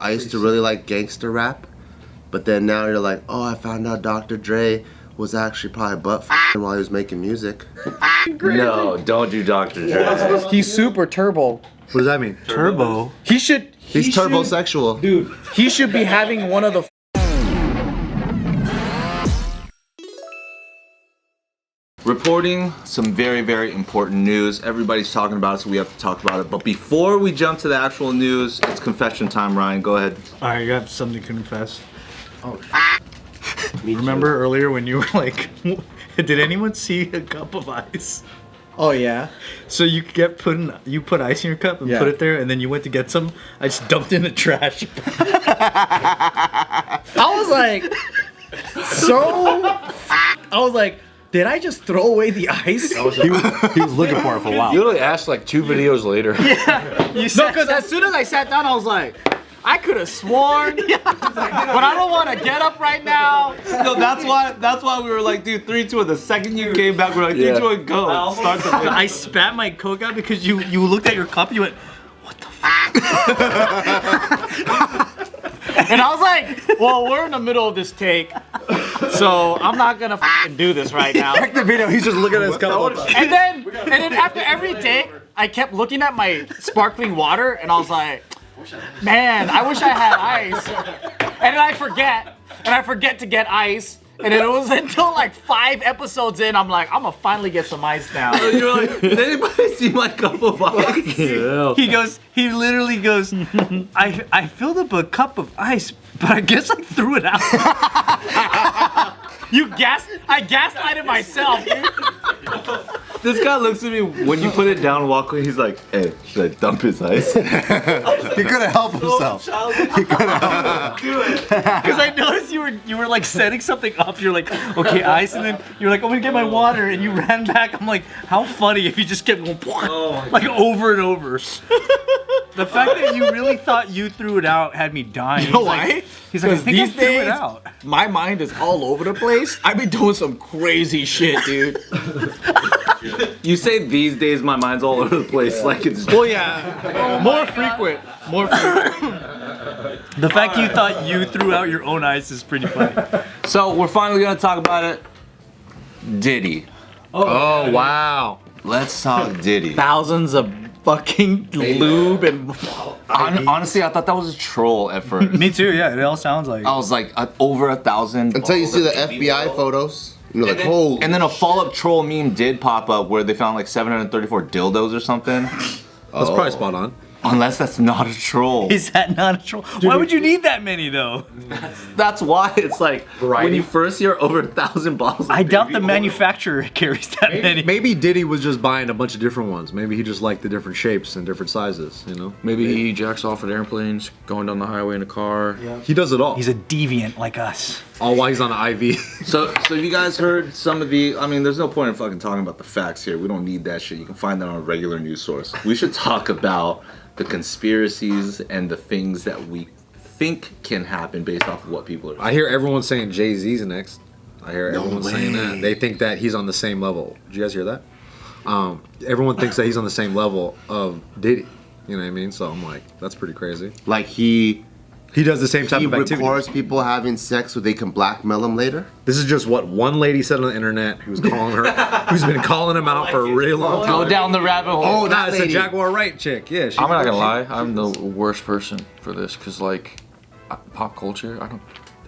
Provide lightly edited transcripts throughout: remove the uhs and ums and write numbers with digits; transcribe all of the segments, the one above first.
I used to really like gangster rap, but then now you're like, oh, I found out Dr. Dre was actually probably butt f***ing while he was making music. No, don't do Dr. Dre. He's super turbo. What does that mean? Turbo? He's turbosexual. Dude, he should be having one of the Reporting some very, very important news. Everybody's talking about it, so we have to talk about it. But before we jump to the actual news, it's confession time, Ryan. Go ahead. Alright, you have something to confess. Oh, Remember earlier when you were like, did anyone see a cup of ice? Oh yeah. So you put ice in your cup and put it there, and then you went to get some. I just dumped it in the trash. I was like, I was like, did I just throw away the ice? He was looking for it for a while. You only asked like 2 videos later. Yeah. No, because as soon as I sat down, I was like, I could have sworn, but I don't want to get up right now. No, that's why we were like, dude, 3, 2, and the second you came back, we were like, 3, 2, and go. Start the video. I spat my Coke out because you looked at your cup and you went, what the fuck? And I was like, well, we're in the middle of this take, so I'm not gonna do this right now. Check the video. He's just looking at his cup. And then after every take, I kept looking at my sparkling water, and I was like, man, I wish I had ice. And then I forget to get ice. And it was until like 5 episodes in, I'm like, I'm gonna finally get some ice now. You're like, did anybody see my cup of ice? Yeah. He literally goes, I filled up a cup of ice, but I guess I threw it out. I gaslighted myself, dude. This guy looks at me when you put it down, walk away. He's like, "Hey, should I dump his ice?" He couldn't help himself. He couldn't help himself. Because I noticed you were like setting something up. You're like, okay, ice, and then you're like, I'm gonna get my water, and you ran back. I'm like, how funny if you just kept going like over and over. The fact that you really thought you threw it out had me dying. You know why? He's like, I think I threw it out. My mind is all over the place. I've been doing some crazy shit, dude. You say these days my mind's all over the place, like it's. Well, yeah, more frequent. The fact you thought you threw out your own ice is pretty funny. So we're finally gonna talk about it. Diddy. Oh wow. Let's talk Diddy. Thousands of fucking lube and. Honestly, I thought that was a troll at first. Me too. Yeah, it all sounds like. I was like over 1,000. Until you see the FBI photos. You're like, oh. And then a follow-up troll meme did pop up where they found like 734 dildos or something. That's probably spot on. Unless that's not a troll. Is that not a troll? Why would you need that many though? That's why it's like when you first hear over 1,000 bottles. I doubt the manufacturer carries that many. Maybe Diddy was just buying a bunch of different ones. Maybe he just liked the different shapes and different sizes, you know? Maybe he jacks off at airplanes, going down the highway in a car. Yeah. He does it all. He's a deviant like us. All while he's on an IV. So have you guys heard some of the, I mean, there's no point in fucking talking about the facts here. We don't need that shit. You can find that on a regular news source. We should talk about the conspiracies and the things that we think can happen based off of what people are. I hear everyone saying Jay-Z's next. I hear everyone saying that. They think that he's on the same level. Did you guys hear that? Everyone thinks that he's on the same level of Diddy. You know what I mean? So I'm like, that's pretty crazy. Like he does the same type of activity. He records people having sex so they can blackmail him later. This is just what one lady said on the internet who's calling her, who's been calling him out for a really long time. Go down the rabbit hole. Oh, that's a Jaguar Wright chick. Yeah, I'm not gonna lie, I'm the worst person for this because like pop culture,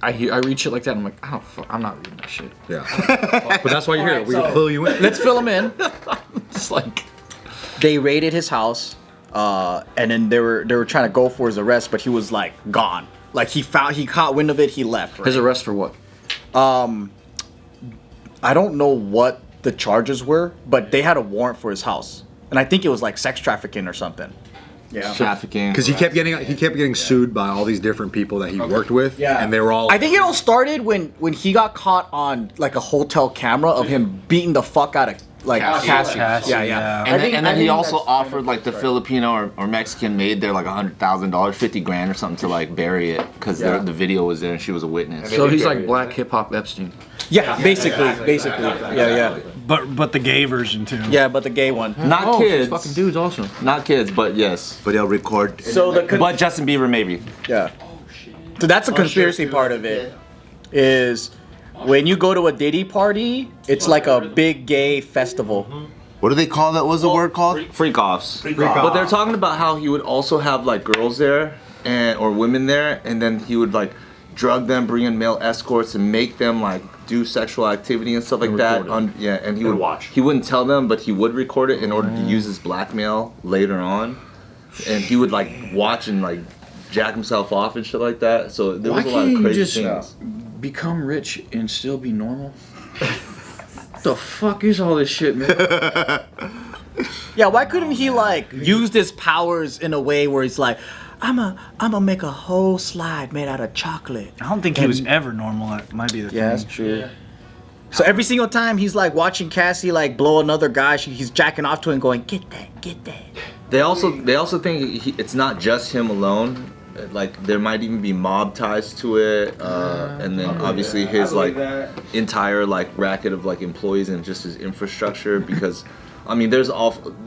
I read shit like that. And I'm like, I'm not reading that shit. Yeah, but that's why you're here. We can fill you in. Let's fill him in. It's like They raided his house, and then they were trying to go for his arrest, but he was like gone. Like he caught wind of it, he left. Right? his arrest for what? I don't know what the charges were, but they had a warrant for his house, and I think it was like sex trafficking or something. Yeah, trafficking. Because he kept getting sued by all these different people that he worked with, and they were all. I think it all started when he got caught on like a hotel camera of him beating the fuck out of like Cassie. Yeah. And then he also offered like the Filipino or Mexican maid there like $100,000, 50 grand or something to like bury it because the video was there and she was a witness. So he's like black hip hop Epstein. Yeah, basically. Yeah. But the gay version too. Yeah, but the gay one. Not kids. Fucking dudes also. Not kids, but yes. But they'll record. So but Justin Bieber maybe. Yeah. So that's a conspiracy part of it. Is when you go to a Diddy party, it's like a big gay festival. What do they call that? What's the word called? Freak offs. But they're talking about how he would also have like girls there or women there, and then he would like drug them, bring in male escorts, and make them like do sexual activity and stuff like that. And he would watch. He wouldn't tell them, but he would record it in order to use as blackmail later on. And he would like watch and like jack himself off and shit like that. So there was a lot of crazy things. Become rich and still be normal? The fuck is all this shit, man? Yeah, why couldn't he like use his powers in a way where he's like, I'ma make a whole slide made out of chocolate. I don't think he was ever normal. That might be the thing. Yeah, that's true. Yeah. So every single time he's like watching Cassie like blow another guy, he's jacking off to it and going, get that, get that. They also think it's not just him alone. Like there might even be mob ties to it, and then obviously his like entire like racket of like employees and just his infrastructure. Because I mean, there's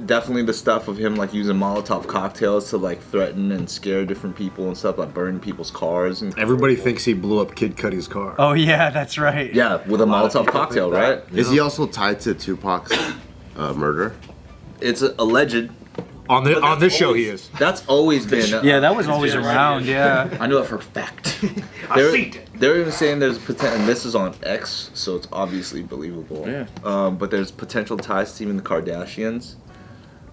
definitely the stuff of him like using Molotov cocktails to like threaten and scare different people and stuff, like burning people's cars. And Everybody thinks he blew up Kid Cudi's car. Oh yeah, that's right. yeah, with a Molotov cocktail, right? Is he also tied to Tupac's murder? It's alleged. On this show, he is. That's always been. Yeah, that was always around. Yeah. I know it for a fact. They're even saying there's potential, and this is on X, so it's obviously believable. Yeah. But there's potential ties to even the Kardashians.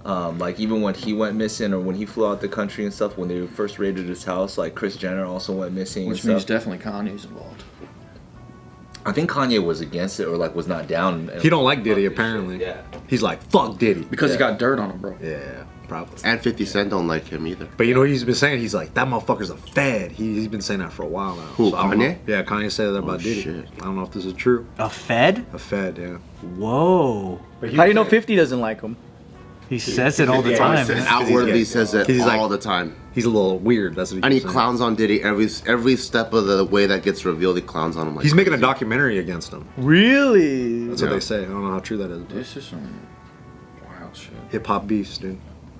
Like even when he went missing, or when he flew out the country and stuff, when they first raided his house, like Kris Jenner also went missing. Which and means stuff. definitely Kanye's involved. I think Kanye was against it, or like was not down. He don't like Diddy, apparently. Yeah. He's like, fuck Diddy. Because he got dirt on him, bro. Yeah, probably. And 50 Cent don't like him either. But you know what he's been saying? He's like, that motherfucker's a fed. He's been saying that for a while now. Who, I don't know. Kanye? Yeah, Kanye said that about Diddy. shit. I don't know if this is true. A Fed? A fed, yeah. Whoa. How do you know 50 doesn't like him? He says it all the time. He man. outwardly says it He's like- all the time. He's a little weird. That's what And he keeps saying. clowns on Diddy every step of the way that gets revealed. He clowns on him. Like He's making a documentary against him. Really? That's what they say. I don't know how true that is. This is some wild shit. Hip hop beefs, dude.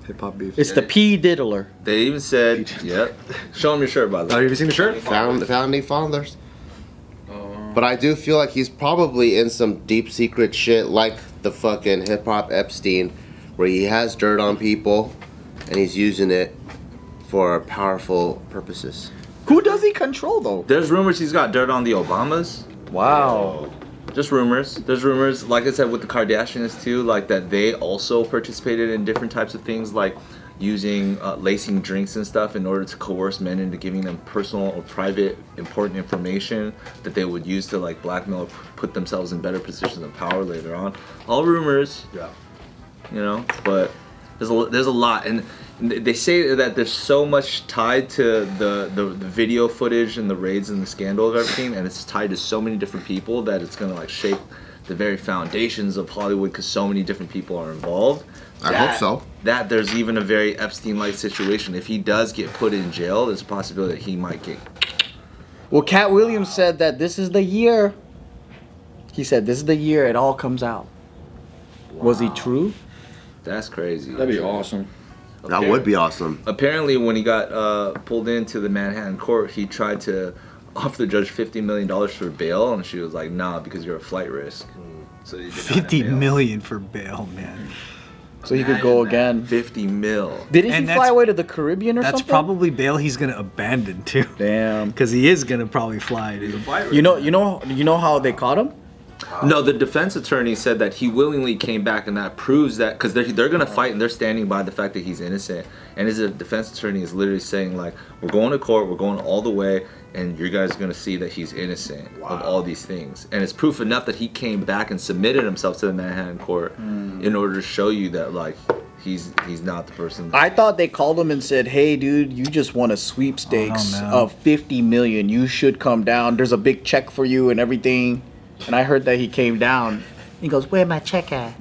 Hip hop beefs. It's the P Diddler. They even said, "Yep." Show him your shirt, by the Oh, way. have you seen the shirt? founding fathers. But I do feel like he's probably in some deep secret shit, like the fucking hip hop Epstein, where he has dirt on people, and he's using it for powerful purposes. Who does he control though? There's rumors he's got dirt on the Obamas. Wow. Just rumors. There's rumors, like I said, with the Kardashians too, like that they also participated in different types of things, like using lacing drinks and stuff in order to coerce men into giving them personal or private important information that they would use to like blackmail or put themselves in better positions of power later on. All rumors. Yeah. You know, but there's a lot, and they say that there's so much tied to the video footage and the raids and the scandal of everything, and it's tied to so many different people that it's gonna like shake the very foundations of Hollywood because so many different people are involved. I hope so. That there's even a very Epstein-like situation. If he does get put in jail, there's a possibility that he might get. Well, Cat Williams said that this is the year. He said this is the year it all comes out. Wow. Was he true? That's crazy. That'd be awesome. That would be awesome. Apparently, when he got pulled into the Manhattan court, he tried to offer the judge $50 million for bail, and she was like, "Nah, because you're a flight risk." So he did not have 50 bail. million for bail, man. So he could go again. 50 mil. Didn't he And fly that's- away to the Caribbean or That's something? probably bail he's gonna abandon too. Damn. Because he is gonna probably fly, dude. You know how they caught him? No, the defense attorney said that he willingly came back, and that proves that because they're gonna fight and they're standing by the fact that he's innocent. And his defense attorney is literally saying like, "We're going to court, we're going all the way, and you guys are gonna see that he's innocent of all these things." And it's proof enough that he came back and submitted himself to the Manhattan court in order to show you that like he's not the person. I thought they called him and said, "Hey, dude, you just won a sweepstakes Oh, no. of 50 million. You should come down. There's a big check for you and everything." And I heard that he came down. He goes, "Where my check at?"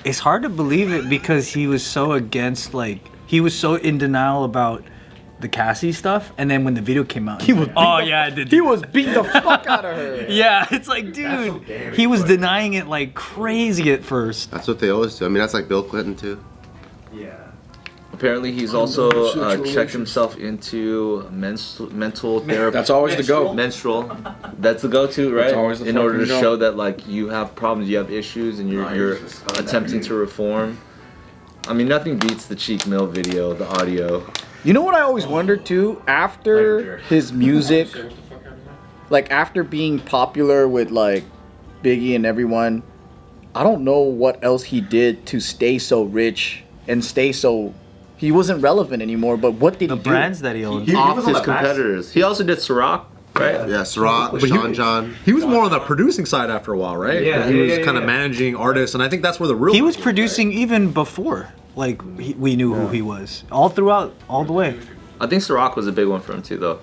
It's hard to believe it because he was so against, like, he was so in denial about the Cassie stuff. And then when the video came out, he was, oh yeah, I did. He was beating the fuck out of her. Yeah, it's like, dude, he was denying it like crazy at first. That's what they always do. I mean, that's like Bill Clinton too. Apparently, he's also checked himself into mental therapy. That's always the go. Menstrual. That's the go-to, right? That's always the in order to fucking go. show that like you have problems, you have issues, and you're attempting to reform. I mean, nothing beats the Cheek Mill video, the audio. You know what I always wondered too? After his music, like after being popular with like Biggie and everyone, I don't know what else he did to stay so rich and stay so. He wasn't relevant anymore. But what did he do? The brands that he owned. He offed his competitors. He also did Ciroc, right? Yeah, Ciroc, Sean John. He was more on the producing side after a while, right? Yeah, He was yeah, kind of managing artists, and I think that's where the real. He was money is, producing even before, like we knew who he was. All throughout, all the way. I think Ciroc was a big one for him too, though.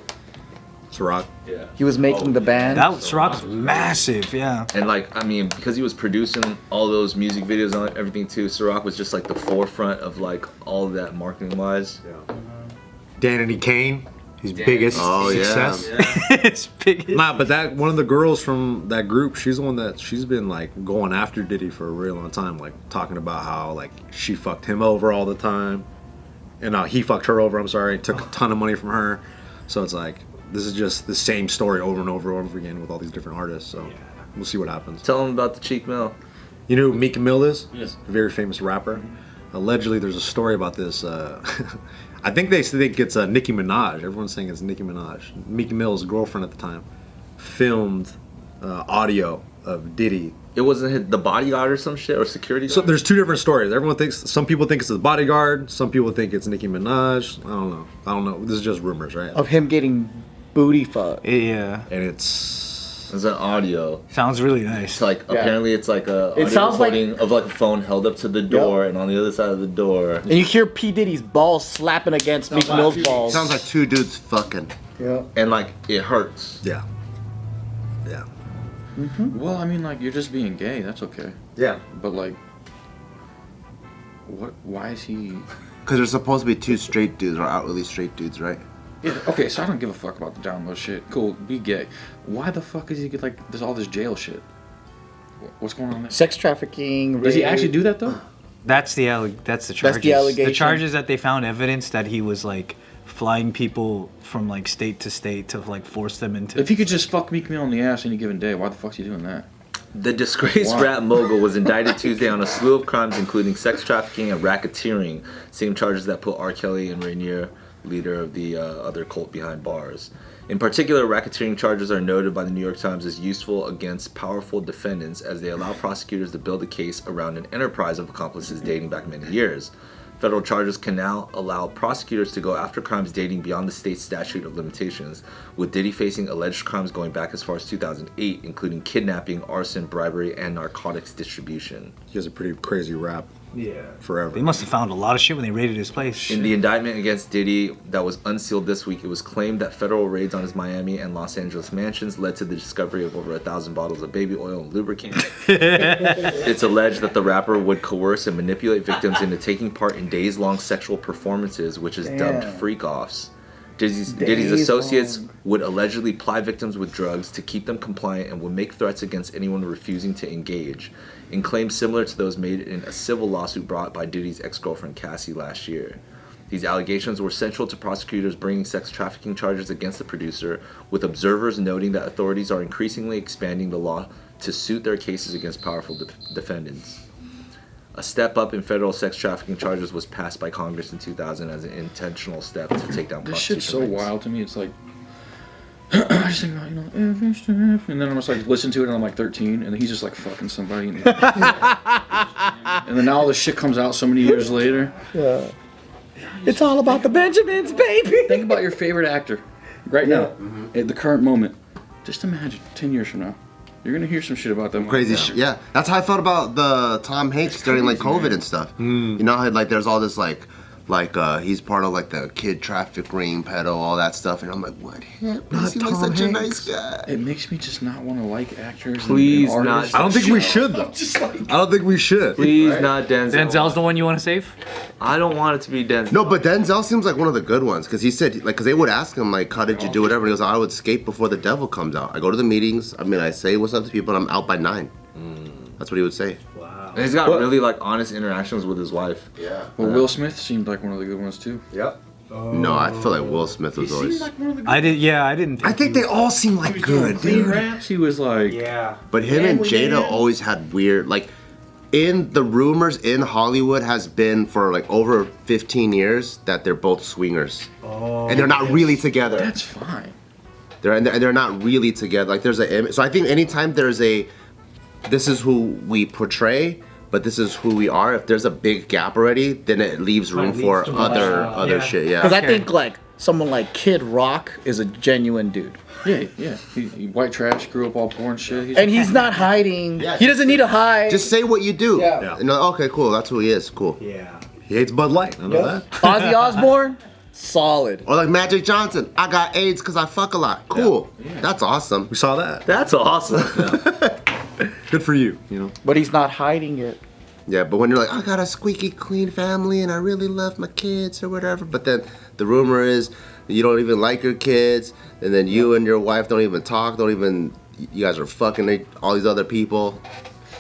Ciroc. He was making the band. That Ciroc's massive, yeah. And like, I mean, because he was producing all those music videos and everything too, Ciroc was just like the forefront of like all of that marketing wise. Danny Kane, his biggest success. It's big. Nah, but that one of the girls from that group, she's the one that she's been like going after Diddy for a real long time, like talking about how like she fucked him over all the time, and he fucked her over. I'm sorry, took a ton of money from her. So it's like this is just the same story over and over and over again with all these different artists. So we'll see what happens. Tell him about the Cheek Mill. You know who Meek Mill is? Yes. A very famous rapper. Allegedly, there's a story about this. I think they think it's Nicki Minaj. Everyone's saying it's Nicki Minaj. Meek Mill's girlfriend at the time filmed audio of Diddy. It wasn't the bodyguard or some shit or security. So guard? there's two different stories. Everyone thinks. Some people think it's the bodyguard. Some people think it's Nicki Minaj. I don't know. This is just rumors, right? Of him getting booty fucked. Yeah. And it's It's an audio. Sounds really nice. It's like apparently it's like a audio sounds like- recording of like a phone held up to the door, and on the other side of the door. And you hear P. Diddy's balls slapping against Meek Mill's balls. Sounds like two dudes fucking. Yeah. And like it hurts. yeah. Well, I mean, like you're just being gay. That's okay. Yeah. But like, what? Why is he? Because there's supposed to be two straight dudes or outwardly straight dudes, right? Yeah, okay, so I don't give a fuck about the download shit. Cool, be gay. Why the fuck is he like? There's all this jail shit. What's going on there? Sex trafficking. Does he rape. actually do that though? That's the charges. the allegation. The charges that they found evidence that he was like flying people from like state to state to like force them into. If he could just fuck Meek Mill in the ass any given day, why the fuck's he doing that? The disgraced Why? rap mogul was indicted Tuesday on a slew of crimes, including sex trafficking and racketeering, same charges that put R. Kelly and Rainier, leader of the other cult, behind bars. In particular, racketeering charges are noted by the New York Times as useful against powerful defendants as they allow prosecutors to build a case around an enterprise of accomplices dating back many years. Federal charges can now allow prosecutors to go after crimes dating beyond the state's statute of limitations, with Diddy facing alleged crimes going back as far as 2008, including kidnapping, arson, bribery, and narcotics distribution. He has a pretty crazy rap. Yeah. Forever. They must have found a lot of shit when they raided his place. In the indictment against Diddy that was unsealed this week, it was claimed that federal raids on his Miami and Los Angeles mansions led to the discovery of over 1,000 bottles of baby oil and lubricant. It's alleged that the rapper would coerce and manipulate victims into taking part in days-long sexual performances, which is dubbed freak-offs. Diddy's associates would allegedly ply victims with drugs to keep them compliant and would make threats against anyone refusing to engage, in claims similar to those made in a civil lawsuit brought by Diddy's ex-girlfriend Cassie last year. These allegations were central to prosecutors bringing sex trafficking charges against the producer, with observers noting that authorities are increasingly expanding the law to suit their cases against powerful defendants. A step up in federal sex trafficking charges was passed by Congress in 2000 as an intentional step to take down This prostitution shit's so rings. wild to me. It's like I just think about, you know, every step, and then I'm just like listen to it and I'm like 13, and then he's just like fucking somebody, and then now all this shit comes out so many years later. Yeah. It's all about the Benjamins, baby. Think about your favorite actor right now, at the current moment. Just imagine 10 years from now, you're gonna hear some shit about them. Crazy shit. Yeah, that's how I felt about the Tom Hanks during like COVID and stuff. You know how like there's all this like he's part of like the kid traffic ring pedo, all that stuff, and I'm like, what happened? He seems like such a nice guy. It makes me just not want to like actors. Please and not. artists. I don't think we should though. I don't think we should. Please not Denzel. Denzel's the one you want to save? I don't want it to be Denzel. No, but Denzel seems like one of the good ones because he said like because they would ask him like how did you do whatever, and he goes I would escape before the devil comes out. I go to the meetings. I mean I say what's up to people, and I'm out by 9. That's what he would say. Wow. And he's got really like honest interactions with his wife. Yeah. Well, Will Smith seemed like one of the good ones too. Yep. No, I feel like Will Smith was always. I didn't think. I think they all seem like good, Clean dude. raps. He was like, Yeah. But him and Jada Eminem. always had weird, like, in the rumors in Hollywood has been for like over 15 years that they're both swingers. Oh. And they're not really together. that's fine. They're not really together. Like there's a so I think anytime there's a this is who we portray, but this is who we are. If there's a big gap already, then it leaves room for other shit. Yeah. Because I think like someone like Kid Rock is a genuine dude. Yeah. He white trash, grew up all poor and shit. And he's not hiding. Yeah. He doesn't need to hide. Just say what you do. Yeah. And okay, cool. That's who he is. Cool. Yeah. He hates Bud Light. I know that. Ozzy Osbourne, solid. Or like Magic Johnson. I got AIDS because I fuck a lot. Cool. Yeah. That's awesome. We saw that. That's awesome. Good for you. You know. But he's not hiding it. Yeah, but when you're like, I got a squeaky clean family and I really love my kids or whatever, but then the rumor is you don't even like your kids, and then you and your wife don't even talk, you guys are fucking all these other people.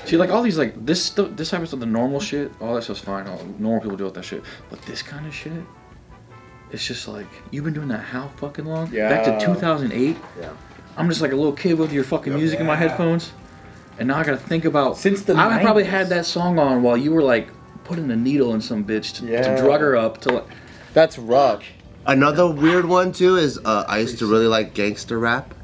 See, like all these, like this type of stuff, the normal shit, all that stuff's fine. All normal people deal with that shit. But this kind of shit, it's just like you've been doing that how fucking long? Yeah. Back to 2008. Yeah. I'm just like a little kid with your fucking music in my headphones, and now I gotta think about. Since the I probably 90s. had that song on while you were like putting a needle in some bitch to Yeah. drug her up to like. That's rough. Another weird one too is I used to really like gangster rap,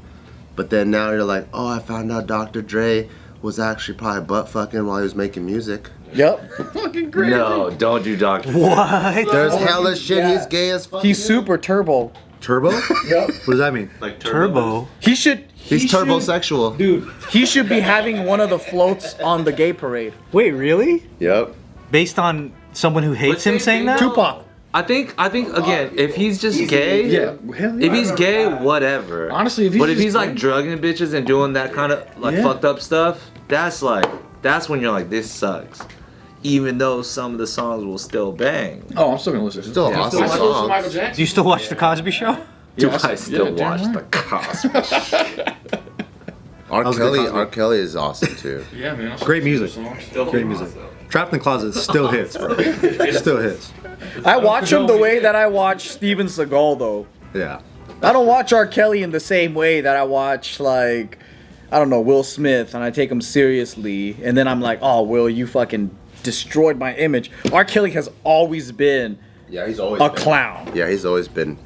but then now you're like, oh, I found out Dr. Dre was actually probably butt fucking while he was making music. Yep. Fucking crazy. No, don't do Dr. What? There's hella shit. yeah. He's gay as fuck. He's super turbo. Turbo? Yep. What does that mean? Like Turbo. He should. He's turbosexual. Dude, he should be having one of the floats on the gay parade. Wait, really? Yep. Based on someone who hates him saying that? Tupac. I think again, if he's just gay, Yeah. Hell yeah. if he's gay, whatever. Honestly, if he's but if just he's like gay- drugging bitches and doing that kind of like Yeah. fucked up stuff, that's when you're like, this sucks. Even though some of the songs will still bang. Oh, I'm still gonna listen. Still awesome I still listen to Michael songs. Jackson. Do you still watch The Cosby Show? Do Yeah, I still yeah, damn watch right. the Cosby? R. was a good Kelly, Cosby. R. Kelly is awesome too. Yeah, man. Great music. Great music. Trapped in the Closet still hits, bro. It still hits. I watch him the way that I watch Steven Seagal, though. Yeah. I don't watch R. Kelly in the same way that I watch, like, I don't know, Will Smith, and I take him seriously. And then I'm like, oh, Will, you fucking destroyed my image. R. Kelly has always been Yeah, he's always a been. clown. Yeah, he's always been.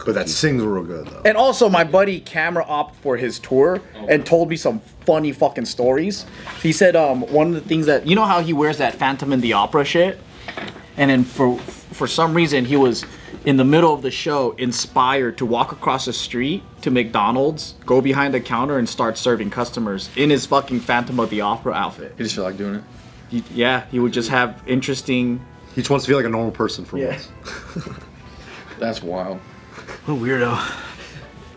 But that sings real good, though. And also, my buddy camera op for his tour and told me some funny fucking stories. He said one of the things that, you know how he wears that Phantom in the Opera shit? And then for some reason, he was in the middle of the show inspired to walk across the street to McDonald's, go behind the counter, and start serving customers in his fucking Phantom of the Opera outfit. He just feel like doing it. He would just have interesting. He just wants to feel like a normal person for once. That's wild. What a weirdo.